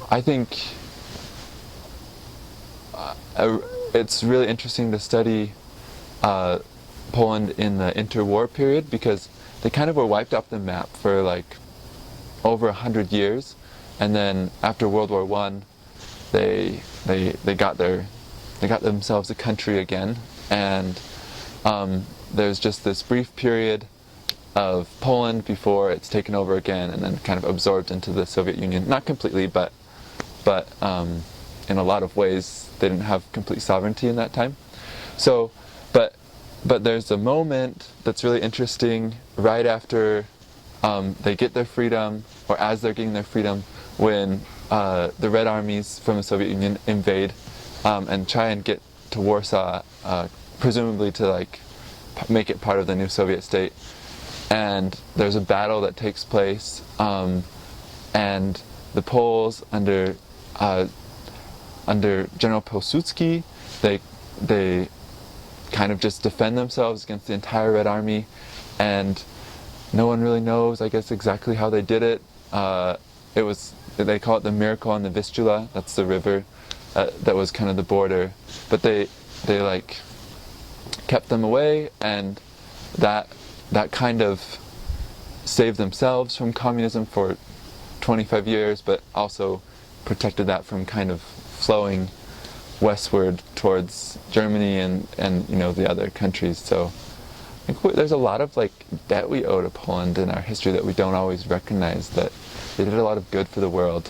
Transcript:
I think it's really interesting to study Poland in the interwar period, because they kind of were wiped off the map for like over 100 years, and then after World War I, they got themselves a country again, and there's just this brief period of Poland before it's taken over again and then kind of absorbed into the Soviet Union. Not completely, but in a lot of ways they didn't have complete sovereignty in that time. So, but there's a moment that's really interesting right after they get their freedom, or as they're getting their freedom, when the Red Armies from the Soviet Union invade and try and get to Warsaw, presumably to like make it part of the new Soviet state. And there's a battle that takes place, and the Poles under General Pilsudski, they kind of just defend themselves against the entire Red Army, and no one really knows, I guess, exactly how they did it. They call it the Miracle on the Vistula. That's the river that was kind of the border, but they like kept them away, and that kind of saved themselves from communism for 25 years, but also protected that from kind of flowing westward towards Germany and you know, the other countries. So I think there's a lot of like debt we owe to Poland in our history that we don't always recognize, that they did a lot of good for the world.